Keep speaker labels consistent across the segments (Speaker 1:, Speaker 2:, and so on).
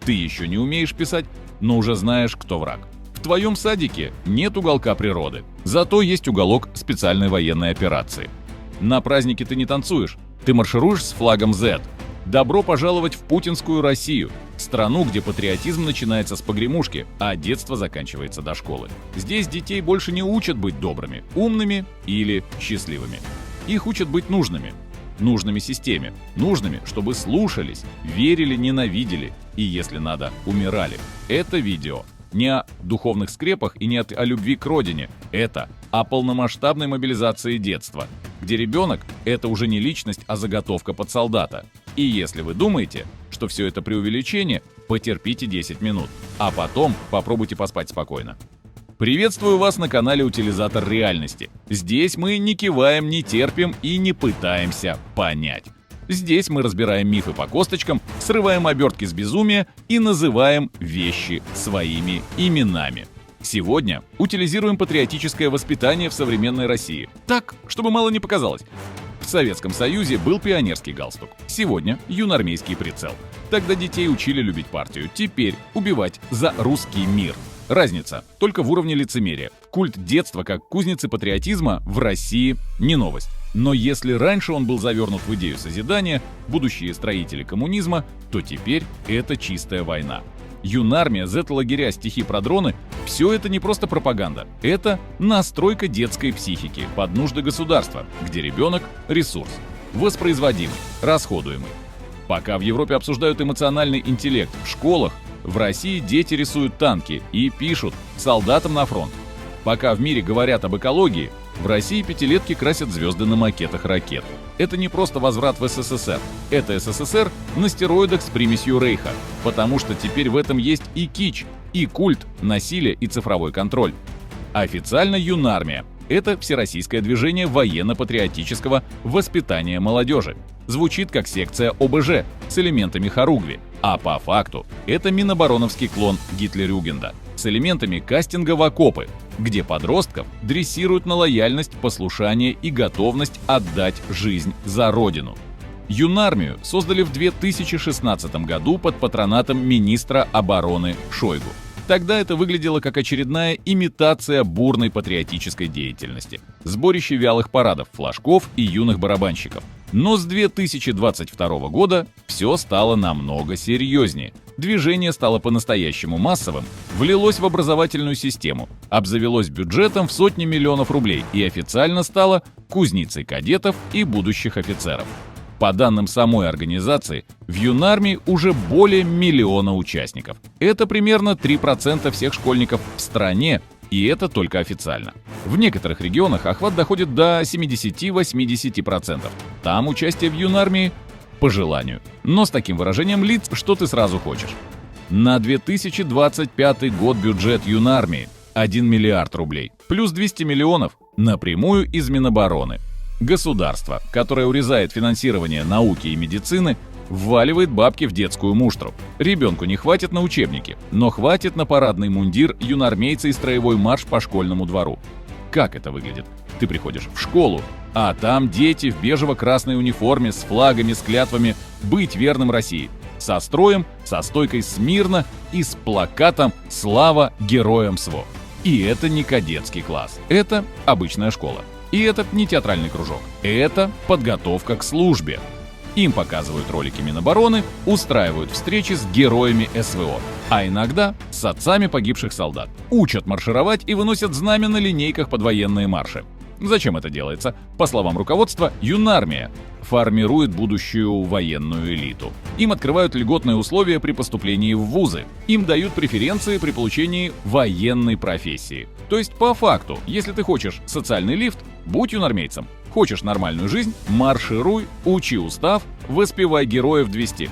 Speaker 1: Ты еще не умеешь писать, но уже знаешь, кто враг. В твоем садике нет уголка природы, зато есть уголок специальной военной операции. На празднике ты не танцуешь, ты маршируешь с флагом Z. Добро пожаловать в путинскую Россию, страну, где патриотизм начинается с погремушки, а детство заканчивается до школы. Здесь детей больше не учат быть добрыми, умными или счастливыми. Их учат быть нужными системе, нужными, чтобы слушались, верили, ненавидели и, если надо, умирали. Это видео не о духовных скрепах и не о любви к родине. Это о полномасштабной мобилизации детства, где ребенок — это уже не личность, а заготовка под солдата. И если вы думаете, что все это преувеличение, потерпите 10 минут, а потом попробуйте поспать спокойно. Приветствую вас на канале «Утилизатор реальности». Здесь мы не киваем, не терпим и не пытаемся понять. Здесь мы разбираем мифы по косточкам, срываем обертки с безумия и называем вещи своими именами. Сегодня утилизируем патриотическое воспитание в современной России. Так, чтобы мало не показалось. В Советском Союзе был пионерский галстук. Сегодня юноармейский прицел. Тогда детей учили любить партию. Теперь убивать за русский мир. Разница только в уровне лицемерия. Культ детства как кузницы патриотизма в России не новость. Но если раньше он был завернут в идею созидания, будущие строители коммунизма, то теперь это чистая война. Юнармия, зет-лагеря, стихи про дроны – все это не просто пропаганда. Это настройка детской психики под нужды государства, где ребенок – ресурс, воспроизводимый, расходуемый. Пока в Европе обсуждают эмоциональный интеллект в школах, в России дети рисуют танки и пишут «солдатам на фронт». Пока в мире говорят об экологии, в России пятилетки красят звезды на макетах ракет. Это не просто возврат в СССР. Это СССР на стероидах с примесью Рейха. Потому что теперь в этом есть и кич, и культ, насилие и цифровой контроль. Официально Юнармия – это всероссийское движение военно-патриотического воспитания молодежи. Звучит как секция ОБЖ с элементами хоругви. А по факту это минобороновский клон Гитлерюгенда с элементами кастинга в окопы, где подростков дрессируют на лояльность, послушание и готовность отдать жизнь за родину. Юнармию создали в 2016 году под патронатом министра обороны Шойгу. Тогда это выглядело как очередная имитация бурной патриотической деятельности, сборище вялых парадов, флажков и юных барабанщиков. Но с 2022 года все стало намного серьезнее. Движение стало по-настоящему массовым, влилось в образовательную систему, обзавелось бюджетом в сотни миллионов рублей и официально стало кузницей кадетов и будущих офицеров. По данным самой организации, в Юнармии уже более 1 миллиона участников. Это примерно 3% всех школьников в стране, и это только официально. В некоторых регионах охват доходит до 70-80%. Там участие в Юнармии по желанию, но с таким выражением лиц, что ты сразу хочешь. На 2025 год бюджет Юнармии – 1 миллиард рублей, плюс 200 миллионов напрямую из Минобороны. Государство, которое урезает финансирование науки и медицины, вваливает бабки в детскую муштру. Ребенку не хватит на учебники, но хватит на парадный мундир, юнармейца и строевой марш по школьному двору. Как это выглядит? Ты приходишь в школу, а там дети в бежево-красной униформе с флагами, с клятвами «Быть верным России», со строем, со стойкой смирно и с плакатом «Слава героям СВО». И это не кадетский класс, это обычная школа. И это не театральный кружок, это подготовка к службе. Им показывают ролики Минобороны, устраивают встречи с героями СВО, а иногда с отцами погибших солдат. Учат маршировать и выносят знамя на линейках под военные марши. Зачем это делается? По словам руководства, Юнармия формирует будущую военную элиту. Им открывают льготные условия при поступлении в вузы. Им дают преференции при получении военной профессии. То есть, по факту, если ты хочешь социальный лифт, будь юнармейцем. Хочешь нормальную жизнь – маршируй, учи устав, воспевай героев 200.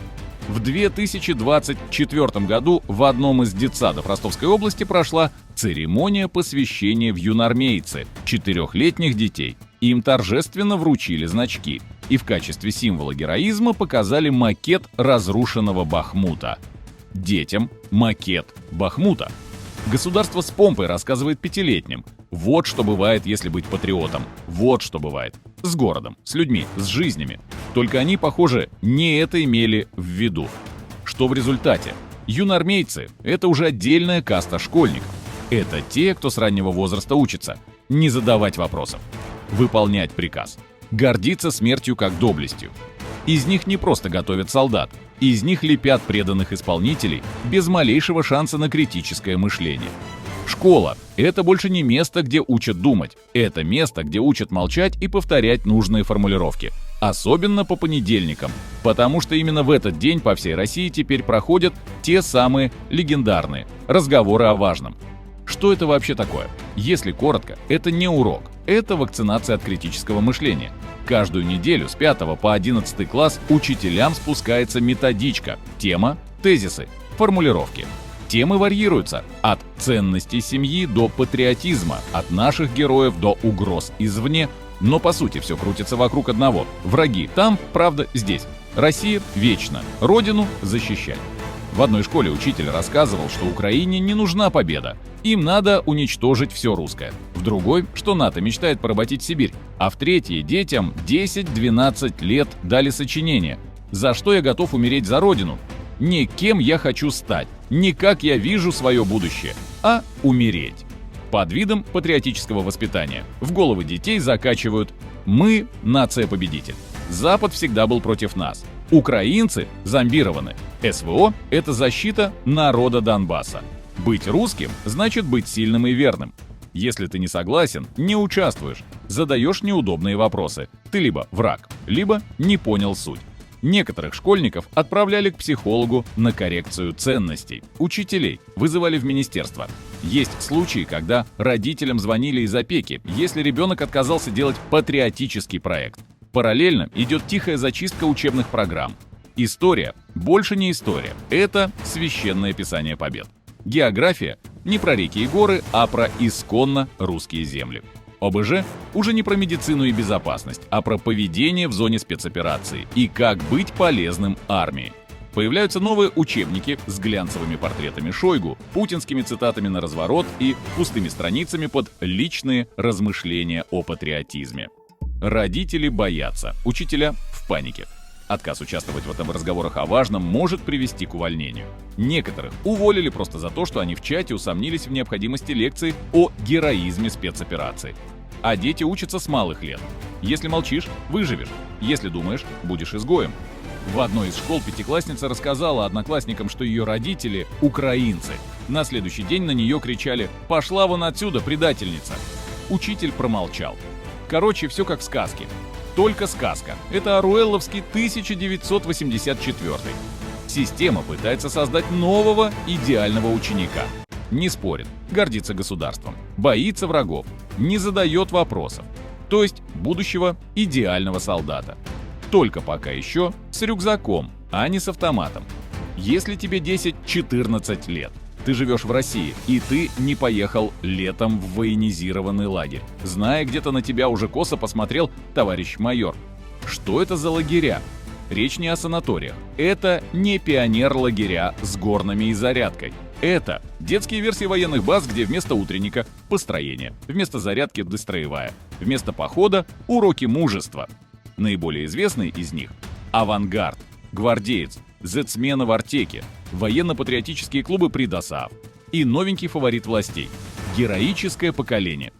Speaker 1: В 2024 году в одном из детсадов Ростовской области прошла церемония посвящения в юнармейцы 4-летних детей. Им торжественно вручили значки и в качестве символа героизма показали макет разрушенного Бахмута. Детям макет Бахмута. Государство с помпой рассказывает 5-летним. Вот что бывает, если быть патриотом. Вот что бывает. С городом, с людьми, с жизнями. Только они, похоже, не это имели в виду. Что в результате? Юнармейцы – это уже отдельная каста школьников. Это те, кто с раннего возраста учится не задавать вопросов, выполнять приказ, гордиться смертью как доблестью. Из них не просто готовят солдат, из них лепят преданных исполнителей без малейшего шанса на критическое мышление. Школа – это больше не место, где учат думать. Это место, где учат молчать и повторять нужные формулировки. Особенно по понедельникам, потому что именно в этот день по всей России теперь проходят те самые легендарные разговоры о важном. Что это вообще такое? Если коротко, это не урок, это вакцинация от критического мышления. Каждую неделю с 5 по 11 класс учителям спускается методичка, тема, тезисы, формулировки. Темы варьируются от ценностей семьи до патриотизма, от наших героев до угроз извне, но по сути все крутится вокруг одного. Враги там, правда здесь. Россия вечно, родину защищать. В одной школе учитель рассказывал, что Украине не нужна победа, им надо уничтожить все русское. В другой, что НАТО мечтает поработить Сибирь, а в третьей детям 10-12 лет дали сочинение «За что я готов умереть за родину?» Не кем я хочу стать, не как я вижу свое будущее, а умереть. Под видом патриотического воспитания в головы детей закачивают «Мы – нация-победитель». Запад всегда был против нас. Украинцы зомбированы. СВО – это защита народа Донбасса. Быть русским – значит быть сильным и верным. Если ты не согласен, не участвуешь, задаешь неудобные вопросы. Ты либо враг, либо не понял суть. Некоторых школьников отправляли к психологу на коррекцию ценностей. Учителей вызывали в министерство. Есть случаи, когда родителям звонили из опеки, если ребенок отказался делать патриотический проект. Параллельно идет тихая зачистка учебных программ. История больше не история. Это священное писание побед. География не про реки и горы, а про исконно русские земли. ОБЖ уже не про медицину и безопасность, а про поведение в зоне спецоперации и как быть полезным армии. Появляются новые учебники с глянцевыми портретами Шойгу, путинскими цитатами на разворот и пустыми страницами под личные размышления о патриотизме. Родители боятся, учителя в панике. Отказ участвовать в этом разговорах о важном может привести к увольнению. Некоторых уволили просто за то, что они в чате усомнились в необходимости лекции о героизме спецоперации. А дети учатся с малых лет. Если молчишь – выживешь. Если думаешь – будешь изгоем. В одной из школ пятиклассница рассказала одноклассникам, что ее родители – украинцы. На следующий день на нее кричали «Пошла вон отсюда, предательница!». Учитель промолчал. Короче, все как в сказке. Только сказка. Это оруэлловский 1984. Система пытается создать нового идеального ученика. Не спорит, гордится государством, боится врагов, не задает вопросов. То есть будущего идеального солдата. Только пока еще с рюкзаком, а не с автоматом. Если тебе 10-14 лет, ты живешь в России, и ты не поехал летом в военизированный лагерь, зная, где-то на тебя уже косо посмотрел товарищ майор. Что это за лагеря? Речь не о санаториях. Это не пионер-лагеря с горнами и зарядкой. Это детские версии военных баз, где вместо утренника – построение, вместо зарядки – дестроевая, вместо похода – уроки мужества. Наиболее известные из них – «Авангард», «Гвардеец», «Зетсмена» в Артеке, военно-патриотические клубы при ДОСААФ и новенький фаворит властей – «Героическое поколение».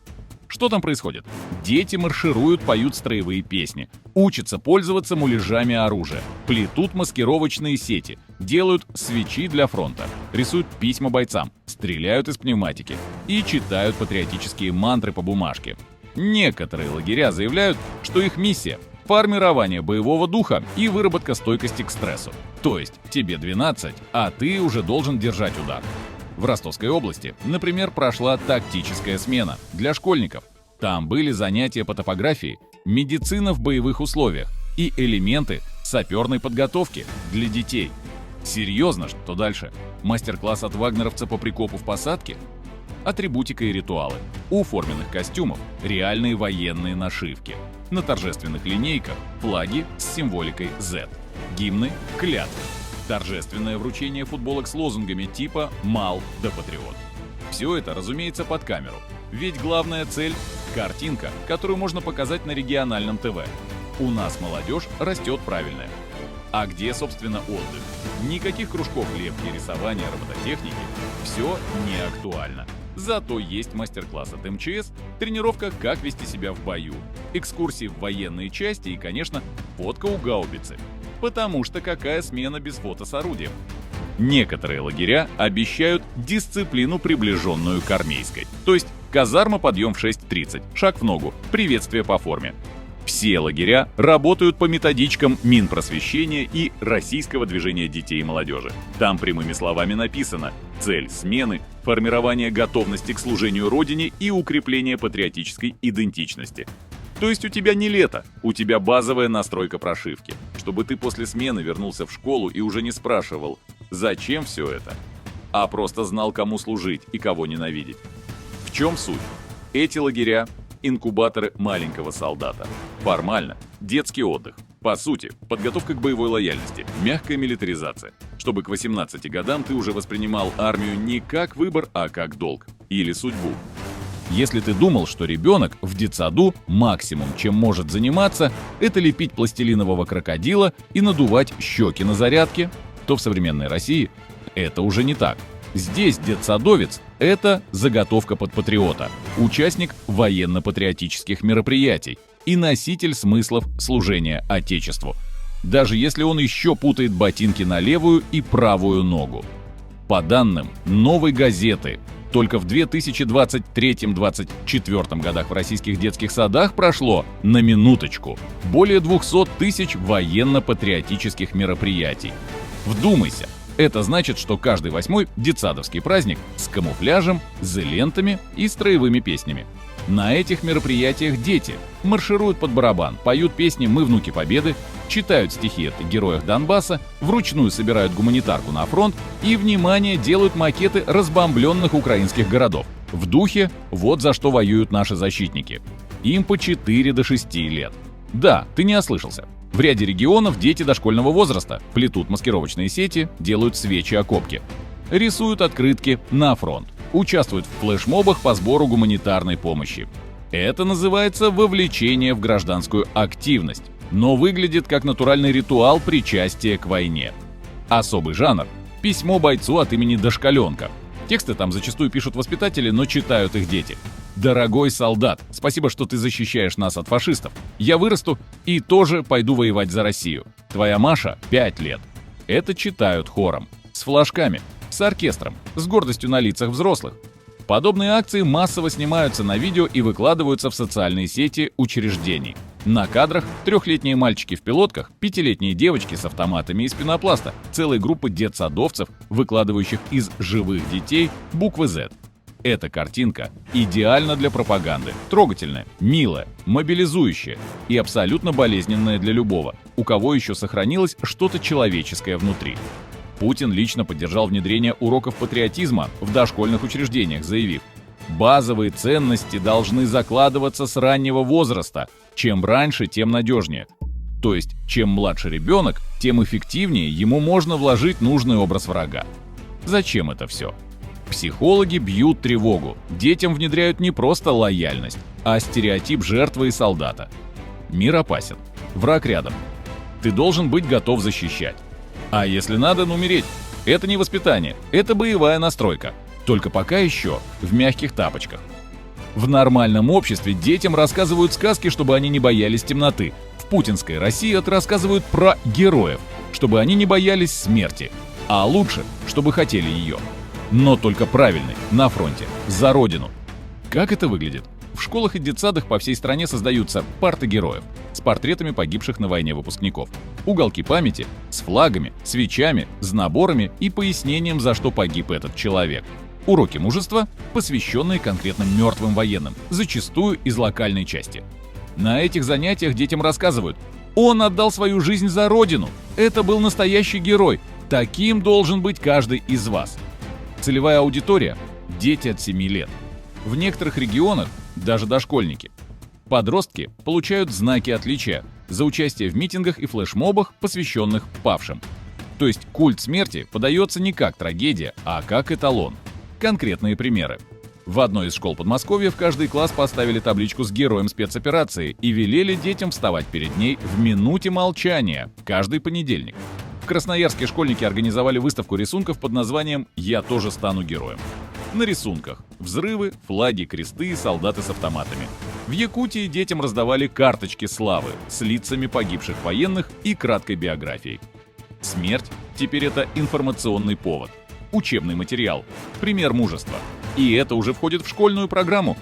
Speaker 1: Что там происходит? Дети маршируют, поют строевые песни, учатся пользоваться муляжами оружия, плетут маскировочные сети, делают свечи для фронта, рисуют письма бойцам, стреляют из пневматики и читают патриотические мантры по бумажке. Некоторые лагеря заявляют, что их миссия – формирование боевого духа и выработка стойкости к стрессу. То есть тебе 12, а ты уже должен держать удар. В Ростовской области, например, прошла тактическая смена для школьников. Там были занятия по топографии, медицина в боевых условиях и элементы саперной подготовки для детей. Серьезно, что дальше? Мастер-класс от вагнеровца по прикопу в посадке? Атрибутика и ритуалы. У форменных костюмов реальные военные нашивки. На торжественных линейках флаги с символикой Z. Гимны, клятвы. Торжественное вручение футболок с лозунгами типа «Мал да патриот». Все это, разумеется, под камеру. Ведь главная цель – картинка, которую можно показать на региональном ТВ. У нас молодежь растет правильная. А где, собственно, отдых? Никаких кружков лепки, рисования, робототехники. Все не актуально. Зато есть мастер-класс от МЧС, тренировка «Как вести себя в бою», экскурсии в военные части и, конечно, фотка у гаубицы. Потому что какая смена без фото с орудием? Некоторые лагеря обещают дисциплину, приближенную к армейской. То есть казарма, подъем в 6:30, шаг в ногу, приветствие по форме. Все лагеря работают по методичкам Минпросвещения и Российского движения детей и молодежи. Там прямыми словами написано: цель смены – формирование готовности к служению Родине и укрепление патриотической идентичности. То есть у тебя не лето, у тебя базовая настройка прошивки, чтобы ты после смены вернулся в школу и уже не спрашивал, зачем все это, а просто знал, кому служить и кого ненавидеть. В чем суть? Эти лагеря – инкубаторы маленького солдата. Формально – детский отдых. По сути, подготовка к боевой лояльности, мягкая милитаризация, чтобы к 18 годам ты уже воспринимал армию не как выбор, а как долг или судьбу. Если ты думал, что ребенок в детсаду максимум, чем может заниматься, это лепить пластилинового крокодила и надувать щеки на зарядке, то в современной России это уже не так. Здесь детсадовец – это заготовка под патриота, участник военно-патриотических мероприятий и носитель смыслов служения Отечеству, даже если он еще путает ботинки на левую и правую ногу. По данным «Новой газеты», только в 2023-2024 годах в российских детских садах прошло, на минуточку, более 200 тысяч военно-патриотических мероприятий. Вдумайся! Это значит, что каждый 8-й детсадовский праздник с камуфляжем, с лентами и строевыми песнями. На этих мероприятиях дети маршируют под барабан, поют песни «Мы внуки Победы», читают стихи о героях Донбасса, вручную собирают гуманитарку на фронт и, внимание, делают макеты разбомбленных украинских городов. В духе «Вот за что воюют наши защитники». Им по 4 до 6 лет. Да, ты не ослышался. В ряде регионов дети дошкольного возраста плетут маскировочные сети, делают свечи-окопки, рисуют открытки на фронт, участвуют в флешмобах по сбору гуманитарной помощи. Это называется вовлечение в гражданскую активность, но выглядит как натуральный ритуал причастия к войне. Особый жанр – письмо бойцу от имени дошколенка. Тексты там зачастую пишут воспитатели, но читают их дети. «Дорогой солдат, спасибо, что ты защищаешь нас от фашистов. Я вырасту и тоже пойду воевать за Россию. Твоя Маша 5 лет». Это читают хором, с флажками, с оркестром, с гордостью на лицах взрослых. Подобные акции массово снимаются на видео и выкладываются в социальные сети учреждений. На кадрах 3-летние мальчики в пилотках, 5-летние девочки с автоматами из пенопласта, целые группы детсадовцев, выкладывающих из живых детей буквы «З». Эта картинка идеальна для пропаганды, трогательная, милая, мобилизующая и абсолютно болезненная для любого, у кого еще сохранилось что-то человеческое внутри. Путин лично поддержал внедрение уроков патриотизма в дошкольных учреждениях, заявив: «Базовые ценности должны закладываться с раннего возраста. Чем раньше, тем надежнее». То есть, чем младше ребенок, тем эффективнее ему можно вложить нужный образ врага. Зачем это все? Психологи бьют тревогу. Детям внедряют не просто лояльность, а стереотип жертвы и солдата. Мир опасен. Враг рядом. Ты должен быть готов защищать. А если надо, умереть. Это не воспитание, это боевая настройка. Только пока еще в мягких тапочках. В нормальном обществе детям рассказывают сказки, чтобы они не боялись темноты. В путинской России рассказывают про героев, чтобы они не боялись смерти. А лучше, чтобы хотели ее. Но только правильный, на фронте, за родину. Как это выглядит? В школах и детсадах по всей стране создаются парты героев с портретами погибших на войне выпускников, уголки памяти с флагами, свечами, с наборами и пояснением, за что погиб этот человек. Уроки мужества, посвященные конкретно мертвым военным, зачастую из локальной части. На этих занятиях детям рассказывают: «Он отдал свою жизнь за родину, это был настоящий герой, таким должен быть каждый из вас». Целевая аудитория – дети от 7 лет. В некоторых регионах даже дошкольники. Подростки получают знаки отличия за участие в митингах и флешмобах, посвященных павшим. То есть культ смерти подается не как трагедия, а как эталон. Конкретные примеры. В одной из школ Подмосковья в каждый класс поставили табличку с героем спецоперации и велели детям вставать перед ней в минуте молчания каждый понедельник. В Красноярске школьники организовали выставку рисунков под названием «Я тоже стану героем». На рисунках взрывы, флаги, кресты и солдаты с автоматами. В Якутии детям раздавали карточки славы с лицами погибших военных и краткой биографией. Смерть теперь это информационный повод, учебный материал, пример мужества. И это уже входит в школьную программу.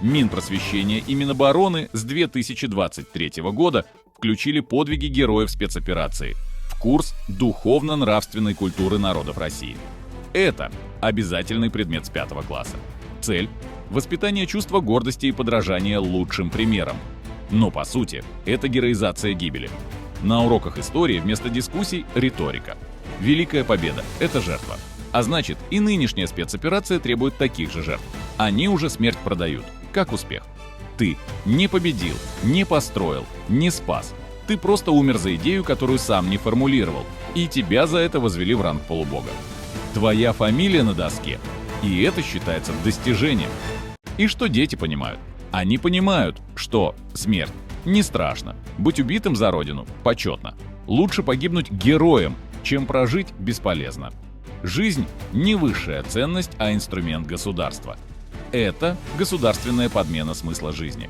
Speaker 1: Минпросвещения и Минобороны с 2023 года включили подвиги героев спецоперации в курс духовно-нравственной культуры народов России. Это обязательный предмет с 5 класса. Цель – воспитание чувства гордости и подражания лучшим примерам. Но по сути, это героизация гибели. На уроках истории вместо дискуссий – риторика. Великая победа – это жертва. А значит, и нынешняя спецоперация требует таких же жертв. Они уже смерть продают, как успех. Ты не победил, не построил, не спас. Ты просто умер за идею, которую сам не формулировал, и тебя за это возвели в ранг полубога. Твоя фамилия на доске, и это считается достижением. И что дети понимают? Они понимают, что смерть не страшно, быть убитым за родину почетно. Лучше погибнуть героем, чем прожить бесполезно. Жизнь не высшая ценность, а инструмент государства. Это государственная подмена смысла жизни.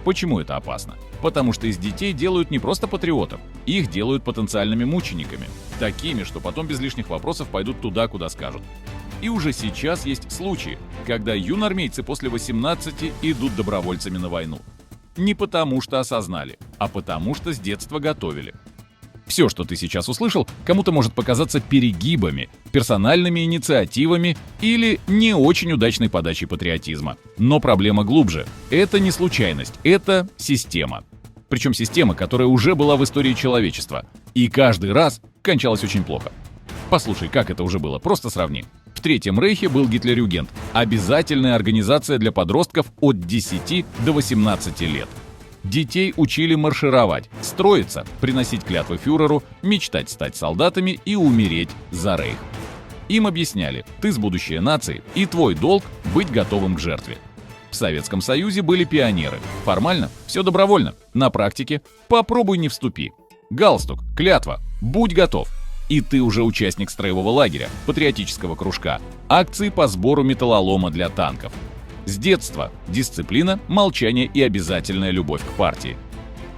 Speaker 1: Почему это опасно? Потому что из детей делают не просто патриотов, их делают потенциальными мучениками, такими, что потом без лишних вопросов пойдут туда, куда скажут. И уже сейчас есть случаи, когда юноармейцы после 18 идут добровольцами на войну. Не потому что осознали, а потому что с детства готовили. Все, что ты сейчас услышал, кому-то может показаться перегибами, персональными инициативами или не очень удачной подачей патриотизма. Но проблема глубже. Это не случайность, это система. Причем система, которая уже была в истории человечества. И каждый раз кончалась очень плохо. Послушай, как это уже было, просто сравни. В Третьем Рейхе был Гитлерюгент – обязательная организация для подростков от 10 до 18 лет. Детей учили маршировать, строиться, приносить клятвы фюреру, мечтать стать солдатами и умереть за рейх. Им объясняли, ты с будущей нации, и твой долг – быть готовым к жертве. В Советском Союзе были пионеры. Формально – все добровольно. На практике – попробуй не вступи. Галстук, клятва, будь готов. И ты уже участник строевого лагеря, патриотического кружка, акции по сбору металлолома для танков. С детства дисциплина, молчание и обязательная любовь к партии.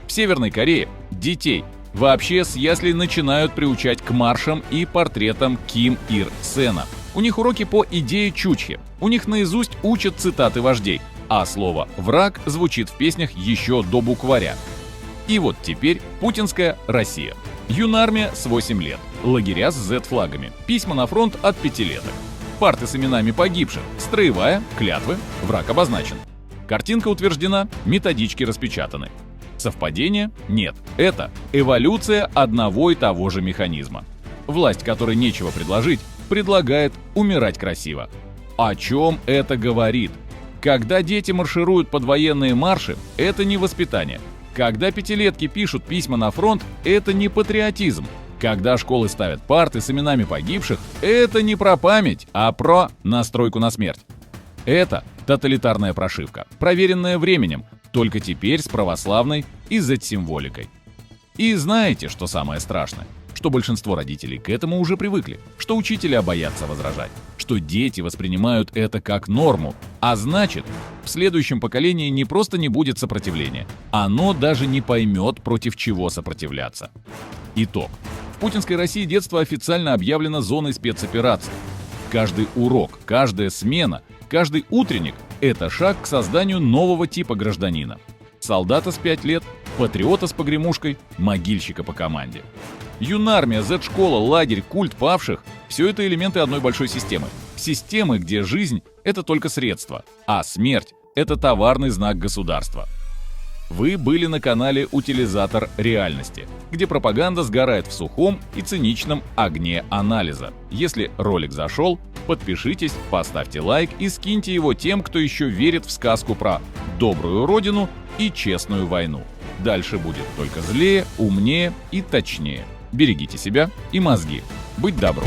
Speaker 1: В Северной Корее детей вообще с яслей начинают приучать к маршам и портретам Ким Ир Сена. У них уроки по идее Чучхе. У них наизусть учат цитаты вождей, а слово «враг» звучит в песнях еще до букваря. И вот теперь путинская Россия. Юнармия с 8 лет, лагеря с Z-флагами, письма на фронт от пятилеток. Парты с именами погибших, строевая, клятвы, враг обозначен. Картинка утверждена, методички распечатаны. Совпадение? Нет. Это эволюция одного и того же механизма. Власть, которой нечего предложить, предлагает умирать красиво. О чем это говорит? Когда дети маршируют под военные марши, это не воспитание. Когда пятилетки пишут письма на фронт, это не патриотизм. Когда школы ставят парты с именами погибших, это не про память, а про настройку на смерть. Это тоталитарная прошивка, проверенная временем, только теперь с православной и Z-символикой. И знаете, что самое страшное? Что большинство родителей к этому уже привыкли, что учителя боятся возражать, что дети воспринимают это как норму, а значит, в следующем поколении не просто не будет сопротивления, оно даже не поймет, против чего сопротивляться. Итог. В путинской России детство официально объявлено зоной спецоперации. Каждый урок, каждая смена, каждый утренник – это шаг к созданию нового типа гражданина. Солдата с 5 лет, патриота с погремушкой, могильщика по команде. Юнармия, Z-школа, лагерь, культ павших – все это элементы одной большой системы. Системы, где жизнь – это только средство, а смерть – это товарный знак государства. Вы были на канале «Утилизатор реальности», где пропаганда сгорает в сухом и циничном огне анализа. Если ролик зашел, подпишитесь, поставьте лайк и скиньте его тем, кто еще верит в сказку про добрую родину и честную войну. Дальше будет только злее, умнее и точнее. Берегите себя и мозги. Быть добру.